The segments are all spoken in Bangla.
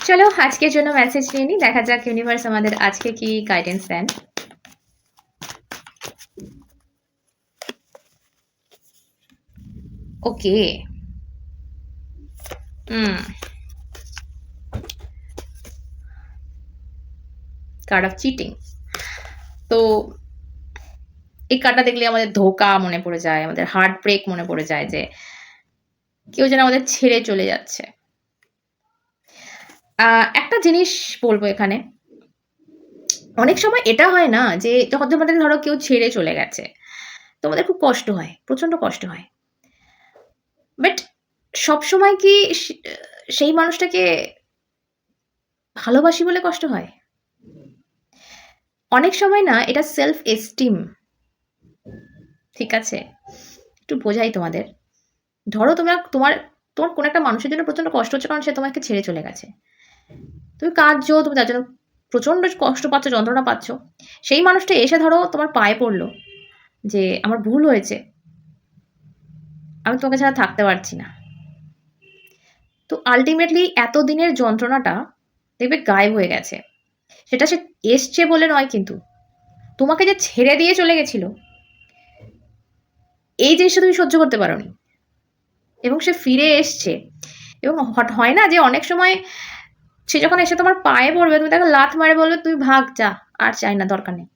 চলো আজকের জন্য মেসেজ নিয়ে নিই, দেখা যাক ইউনিভার্স আমাদের আজকে কি গাইডেন্স দেন। Okay, card of cheating. তো এই কার্ডটা দেখলে আমাদের ধোকা মনে পড়ে যায়, আমাদের হার্ট ব্রেক মনে পড়ে যায়, যে কেউ যেন আমাদের ছেড়ে চলে যাচ্ছে। একটা জিনিস বলবো এখানে, অনেক সময় এটা হয় না যে যখন তোমাদের ধরো কেউ ছেড়ে চলে গেছে, তোমাদের খুব কষ্ট হয়, প্রচন্ড কষ্ট হয়। বাট সবসময় কি সেই মানুষটাকে ভালোবাসি বলে কষ্ট হয়? অনেক সময় না এটা সেলফ এস্টিম, ঠিক আছে? একটু বোঝাই তোমাদের। ধরো তোমার তোমার তোমার কোনো একটা মানুষের জন্য প্রচন্ড কষ্ট হচ্ছে, কারণ সে তোমাকে ছেড়ে চলে গেছে। তুমি কাঁদছো, তুমি তার জন্য প্রচন্ড কষ্ট পাচ্ছ, যন্ত্রণা পাচ্ছ। সেই মানুষটা এসে ধরো তোমার পায়ে পড়লো যে আমার ভুল হয়েছে, আমি তোমাকে ছাড়া থাকতে পারছি না। তো আল্টিমেটলি এতদিনের যন্ত্রণাটা দেখবে গায়েব হয়ে গেছে। সেটা সে এসছে বলে নয়, কিন্তু তোমাকে যে ছেড়ে দিয়ে চলে গেছিল, এই জিনিসটা তুমি সহ্য করতে পারোনি, এবং সে ফিরে এসছে। এবং হয় না যে অনেক সময় সে যখন এসে তোমার পায়ে পড়বে, তুমি তাকে লাথ মারে বলবে তুই ভাগ যা, আর চাই না, দরকার নেই।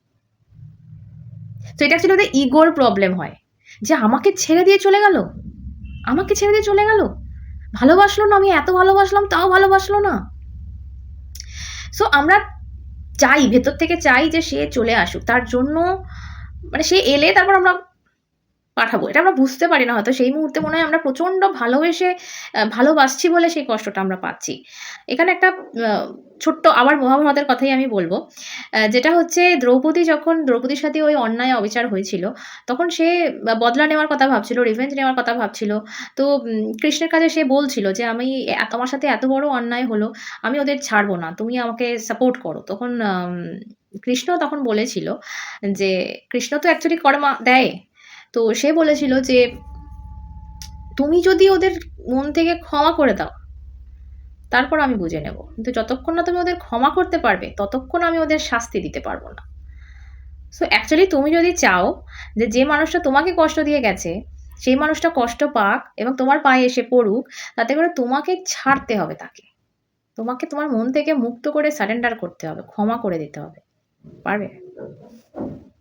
তো এটা অ্যাকচুয়ালি ওদের ইগোর প্রবলেম হয়, যে আমাকে ছেড়ে দিয়ে চলে গেল, আমাকে ছেড়ে দিয়ে চলে গেল, ভালোবাসলো না, আমি এত ভালোবাসলাম তাও ভালোবাসলো না। সো আমরা চাই, ভেতর থেকে চাই যে সে চলে আসুক, তার জন্য মানে সে এলে তারপর আমরা পাঠাবো। এটা আমরা বুঝতে পারি না হয়তো। সেই মুহূর্তে মনে হয় আমরা প্রচন্ড ভালোবেসে ভালোবাসছি বলে সেই কষ্টটা আমরা পাচ্ছি। এখানে একটা আ ছোট্ট আবার মহাভারতের কথাই আমি বলব। যেটা হচ্ছে দ্রৌপদীর সাথে ওই অন্যায় অবিচার হয়েছিল, তখন সে বদলা নেওয়ার কথা ভাবছিল, রিভেঞ্জ নেওয়ার কথা ভাবছিল। তো কৃষ্ণের কাছে সে বলছিল যে, "আমি তোমার সাথে এত বড় অন্যায় হলো, আমি ওদের ছাড়বো না। তুমি আমাকে সাপোর্ট করো।" তখন কৃষ্ণ তখন বলেছিল যে, কৃষ্ণ তো অ্যাকচুয়ালি কর্মা দেয়। তো সে বলেছিল যে, তুমি যদি ওদের মন থেকে ক্ষমা করে দাও, তারপর আমি বুঝে নেব। কিন্তু যতক্ষণ না তুমি ওদের ক্ষমা করতে পারবে, ততক্ষণ আমি ওদের শাস্তি দিতে পারব না। সো অ্যাকচুয়ালি তুমি যদি চাও যে, যে মানুষটা তোমাকে কষ্ট দিয়ে গেছে, সেই মানুষটা কষ্ট পাক এবং তোমার পায়ে এসে পড়ুক, তাতে করে তোমাকে ছাড়তে হবে তাকে। তোমাকে তোমার মন থেকে মুক্ত করে সারেন্ডার করতে হবে, ক্ষমা করে দিতে হবে। পারবে?